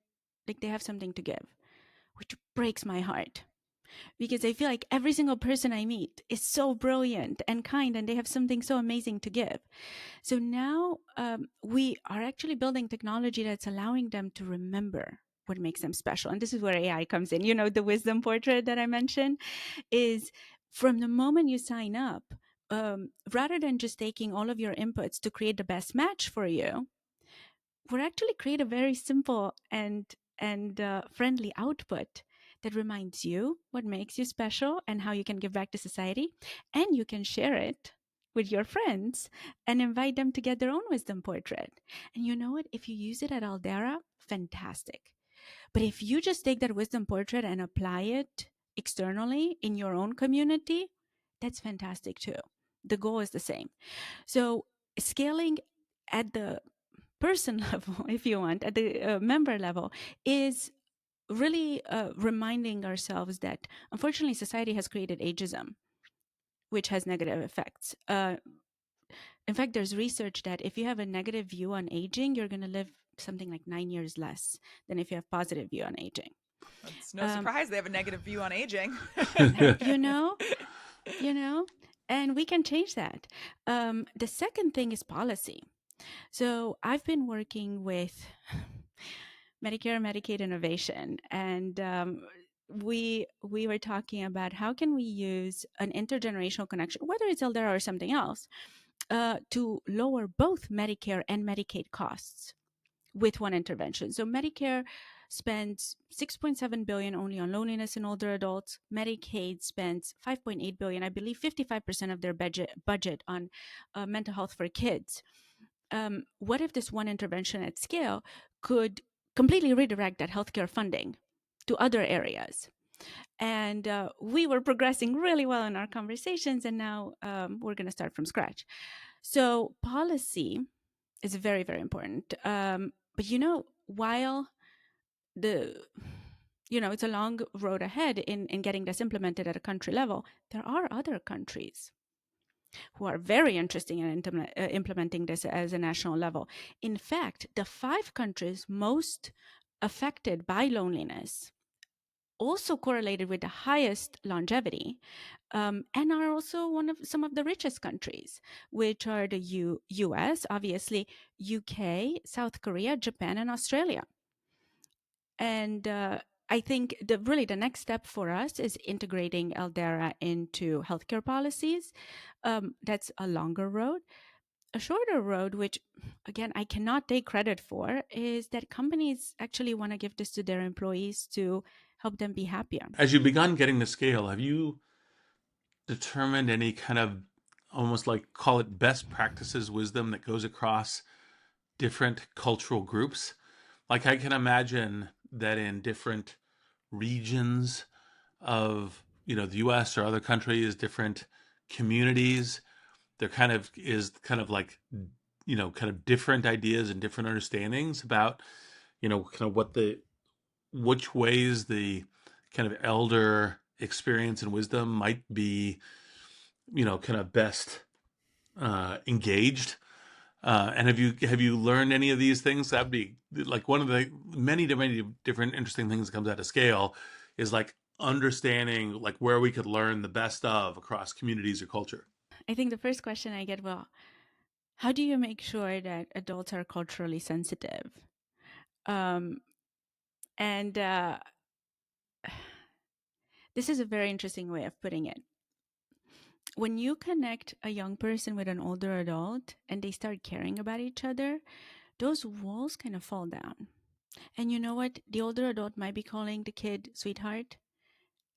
like they have something to give, which breaks my heart. Because I feel like every single person I meet is so brilliant and kind, and they have something so amazing to give. So now we are actually building technology that's allowing them to remember what makes them special. And this is where AI comes in. The wisdom portrait that I mentioned is from the moment you sign up, rather than just taking all of your inputs to create the best match for you, we're actually create a very simple and friendly output that reminds you what makes you special and how you can give back to society, and you can share it with your friends and invite them to get their own wisdom portrait. And you know what? If you use it at Eldera, fantastic. But if you just take that wisdom portrait and apply it externally in your own community, that's fantastic too. The goal is the same. So scaling at the person level, if you want, at the member level, is really reminding ourselves that unfortunately society has created ageism, which has negative effects. In fact, there's research that if you have a negative view on aging, you're going to live something like 9 years less than if you have positive view on aging. It's no surprise they have a negative view on aging. you know, and we can change that. The second thing is policy. So I've been working with Medicare, Medicaid innovation, and we were talking about how can we use an intergenerational connection, whether it's Eldera or something else, to lower both Medicare and Medicaid costs with one intervention. So Medicare, spends 6.7 billion only on loneliness in older adults. Medicaid spends 5.8 billion, I believe 55% of their budget on mental health for kids. What if this one intervention at scale could completely redirect that healthcare funding to other areas? And we were progressing really well in our conversations, and now we're going to start from scratch. So policy is very, very important. But while it's a long road ahead in getting this implemented at a country level, there are other countries who are very interested in implementing this as a national level. In fact, the 5 countries most affected by loneliness also correlated with the highest longevity, and are also some of the richest countries, which are the US, obviously, UK, South Korea, Japan, and Australia. And I think the next step for us is integrating Eldera into healthcare policies. That's a longer road. A shorter road, which again I cannot take credit for, is that companies actually want to give this to their employees to help them be happier. As you've begun getting to scale, have you determined any kind of almost like call it best practices wisdom that goes across different cultural groups? Like I can imagine that in different regions of the US or other countries, different communities, there kind of is kind of like kind of different ideas and different understandings about kind of which ways the kind of elder experience and wisdom might be kind of best engaged. And have you learned any of these things? That'd be like one of the many different interesting things that comes out of scale is like understanding like where we could learn the best of across communities or culture. I think the first question I get, well, how do you make sure that adults are culturally sensitive? And this is a very interesting way of putting it. When you connect a young person with an older adult and they start caring about each other, those walls kind of fall down. And you know what? The older adult might be calling the kid sweetheart,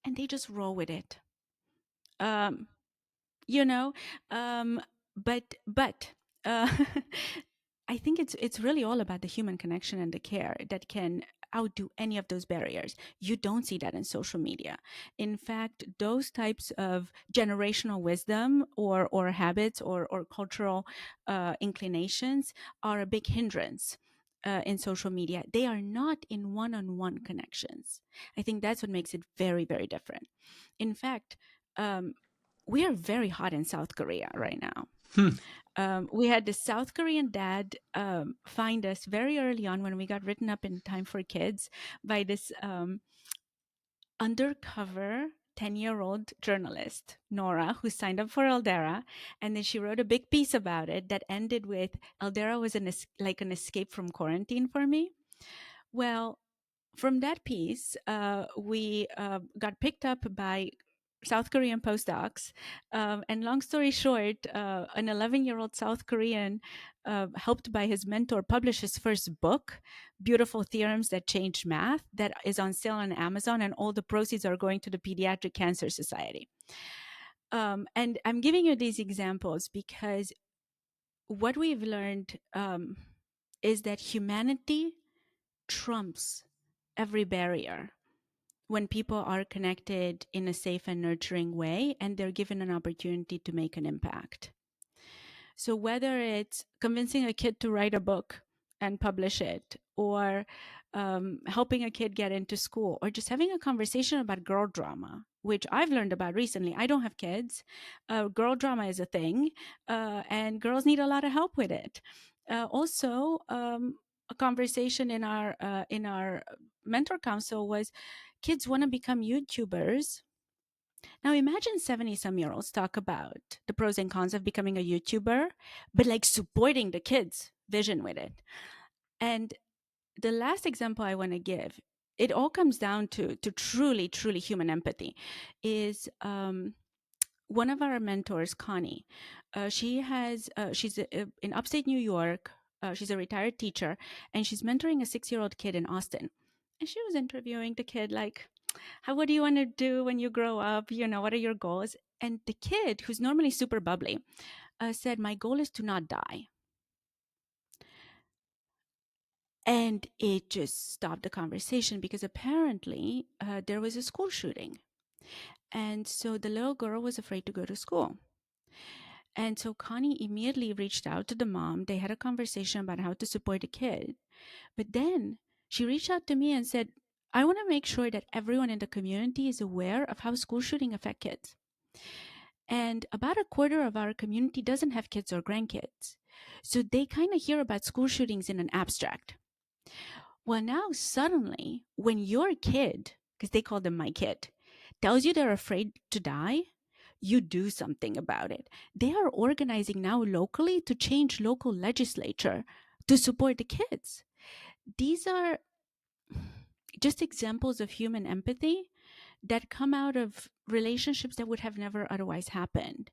and they just roll with it. Um, you know, but uh, I think it's really all about the human connection and the care that can outdo any of those barriers. You don't see that in social media. In fact, those types of generational wisdom or habits or cultural inclinations are a big hindrance. In social media, they are not in one-on-one connections. I think that's what makes it very, very different. In fact, we are very hot in South Korea right now. We had the South Korean dad find us very early on when we got written up in Time for Kids by this undercover 10-year-old journalist, Nora, who signed up for Eldera. And then she wrote a big piece about it that ended with, Eldera was like an escape from quarantine for me. Well, from that piece, we got picked up by South Korean postdocs. And long story short, an 11-year-old South Korean, helped by his mentor, published his first book, Beautiful Theorems That Changed Math, that is on sale on Amazon, and all the proceeds are going to the Pediatric Cancer Society. And I'm giving you these examples because what we've learned is that humanity trumps every barrier when people are connected in a safe and nurturing way and they're given an opportunity to make an impact. So whether it's convincing a kid to write a book and publish it, or helping a kid get into school, or just having a conversation about girl drama, which I've learned about recently. I don't have kids. Girl drama is a thing, and girls need a lot of help with it. Also, a conversation in our mentor council was, kids want to become YouTubers. Now imagine 70-some-year-olds talk about the pros and cons of becoming a YouTuber, but like supporting the kids' vision with it. And the last example I want to give, it all comes down to truly, truly human empathy, is one of our mentors, Connie. She's in upstate New York. She's a retired teacher, and she's mentoring a 6-year-old kid in Austin. And she was interviewing the kid, like, what do you want to do when you grow up? What are your goals? And the kid, who's normally super bubbly, said, my goal is to not die. And it just stopped the conversation because apparently there was a school shooting. And so the little girl was afraid to go to school. And so Connie immediately reached out to the mom. They had a conversation about how to support the kid. But then she reached out to me and said, I want to make sure that everyone in the community is aware of how school shooting affect kids. And about a quarter of our community doesn't have kids or grandkids. So they kind of hear about school shootings in an abstract. Well, now suddenly, when your kid, because they call them my kid, tells you they're afraid to die, you do something about it. They are organizing now locally to change local legislature to support the kids. These are just examples of human empathy that come out of relationships that would have never otherwise happened.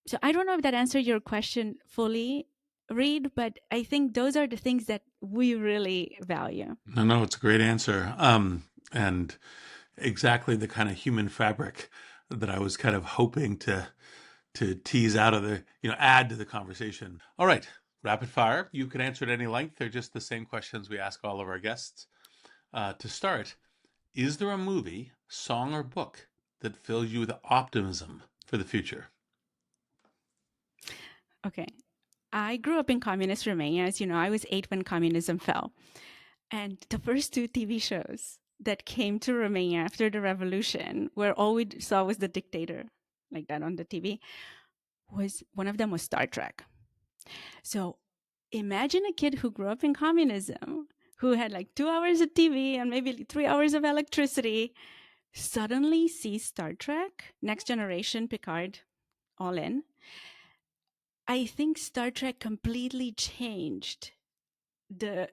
So I don't know if that answered your question fully, Reed, but I think those are the things that we really value. No, it's a great answer. And exactly the kind of human fabric that I was kind of hoping to tease out of the, add to the conversation. All right, rapid fire. You can answer at any length. They're just the same questions we ask all of our guests. To start, is there a movie, song, or book that fills you with optimism for the future? Okay. I grew up in communist Romania. As you know, I was 8 when communism fell. And the first 2 TV shows that came to Romania after the revolution, where all we saw was the dictator, like that on the TV, one of them was Star Trek. So imagine a kid who grew up in communism, who had like 2 hours of TV and maybe 3 hours of electricity, suddenly sees Star Trek, Next Generation, Picard, all in. I think Star Trek completely changed the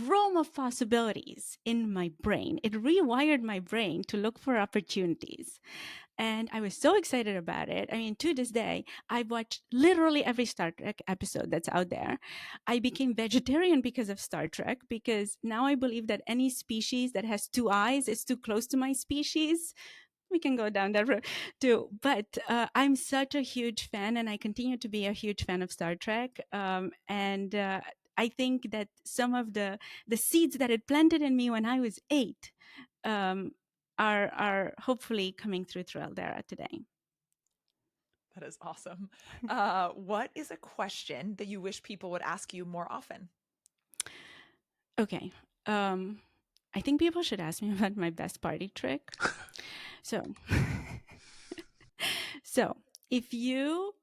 realm of possibilities in my brain. It rewired my brain to look for opportunities. And I was so excited about it. I mean, to this day, I've watched literally every Star Trek episode that's out there. I became vegetarian because of Star Trek, because now I believe that any species that has 2 eyes is too close to my species. We can go down that road too. But I'm such a huge fan, and I continue to be a huge fan of Star Trek. And I think that some of the seeds that it planted in me when I was 8 um, are hopefully coming through Eldera today. That is awesome. What is a question that you wish people would ask you more often? Okay. I think people should ask me about my best party trick. So, if you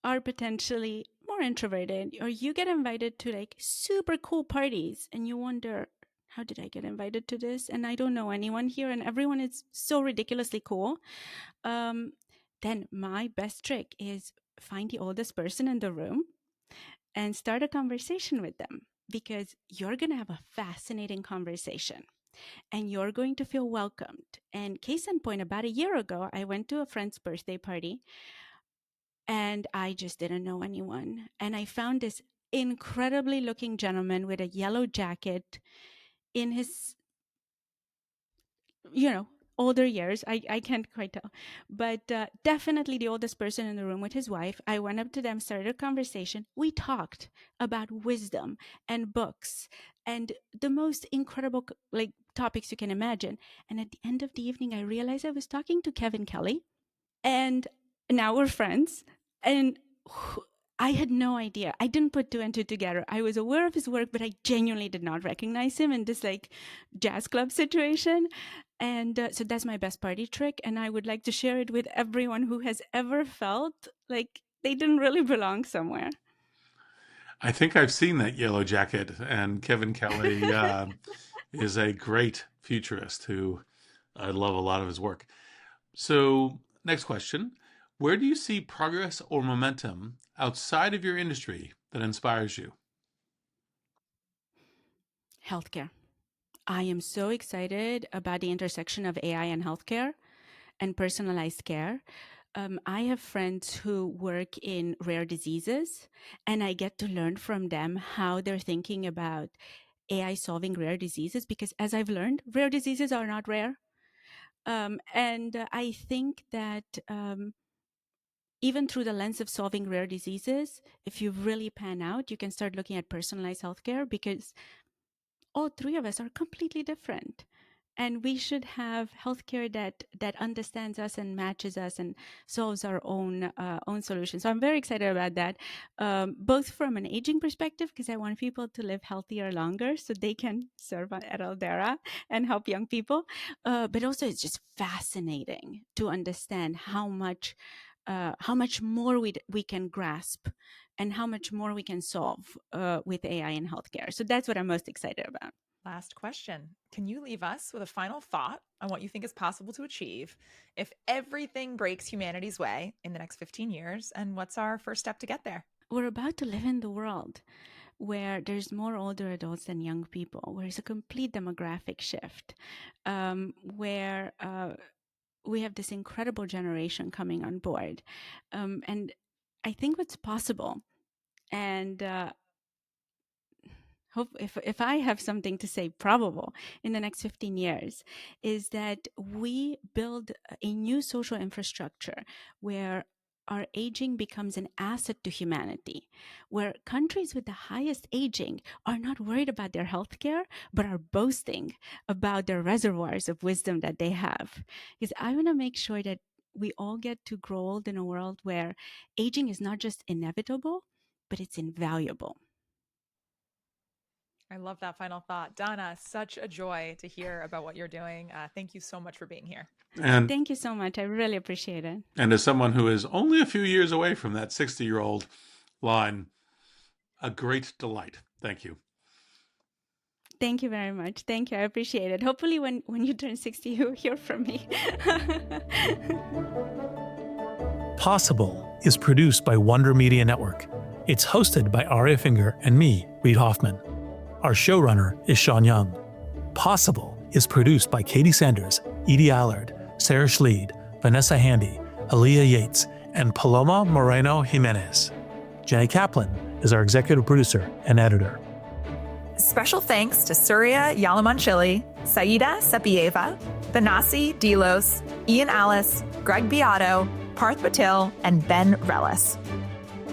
are potentially more introverted, or you get invited to like super cool parties and you wonder, how did I get invited to this? And I don't know anyone here and everyone is so ridiculously cool. Then my best trick is find the oldest person in the room and start a conversation with them, because you're going to have a fascinating conversation and you're going to feel welcomed. And case in point, about a year ago, I went to a friend's birthday party and I just didn't know anyone. And I found this incredibly looking gentleman with a yellow jacket in his, older years. I can't quite tell, but definitely the oldest person in the room with his wife. I went up to them, started a conversation. We talked about wisdom and books and the most incredible like topics you can imagine. And at the end of the evening, I realized I was talking to Kevin Kelly, and now we're friends. And I had no idea. I didn't put 2 and 2 together. I was aware of his work, but I genuinely did not recognize him in this like jazz club situation. And so that's my best party trick. And I would like to share it with everyone who has ever felt like they didn't really belong somewhere. I think I've seen that yellow jacket, and Kevin Kelly is a great futurist who I love a lot of his work. So, next question. Where do you see progress or momentum outside of your industry that inspires you? Healthcare. I am so excited about the intersection of AI and healthcare and personalized care. I have friends who work in rare diseases, and I get to learn from them how they're thinking about AI solving rare diseases, because as I've learned, rare diseases are not rare. And I think that even through the lens of solving rare diseases, if you really pan out, you can start looking at personalized healthcare, because all three of us are completely different. And we should have healthcare that understands us and matches us and solves our own solutions. So I'm very excited about that, both from an aging perspective, because I want people to live healthier longer so they can serve at Eldera and help young people. But also, it's just fascinating to understand how much more we can grasp and how much more we can solve with AI in healthcare. So that's what I'm most excited about. Last question. Can you leave us with a final thought on what you think is possible to achieve if everything breaks humanity's way in the next 15 years? And what's our first step to get there? We're about to live in the world where there's more older adults than young people, where there's a complete demographic shift, where we have this incredible generation coming on board. And I think what's possible, and hope if I have something to say probable in the next 15 years, is that we build a new social infrastructure where our aging becomes an asset to humanity, where countries with the highest aging are not worried about their healthcare, but are boasting about their reservoirs of wisdom that they have. Because I want to make sure that we all get to grow old in a world where aging is not just inevitable, but it's invaluable. I love that final thought. Dana, such a joy to hear about what you're doing. Thank you so much for being here. And Thank you so much. I really appreciate it. and as someone who is only a few years away from that 60-year-old line, a great delight. Thank you. Thank you very much. Thank you. I appreciate it. Hopefully when you turn 60, you'll hear from me. Possible is produced by Wonder Media Network. It's hosted by Aria Finger and me, Reid Hoffman. Our showrunner is Sean Young. Possible is produced by Katie Sanders, Edie Allard, Sarah Schleid, Vanessa Handy, Aaliyah Yates, and Paloma Moreno Jimenez. Jenny Kaplan is our executive producer and editor. Special thanks to Surya Yalamanchili, Saida Sepieva, Thanasi Delos, Ian Alice, Greg Beato, Parth Patil, and Ben Relis.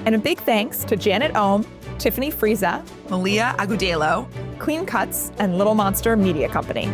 And a big thanks to Janet Ohm, Tiffany Frieza, Malia Agudelo, Clean Cuts, and Little Monster Media Company.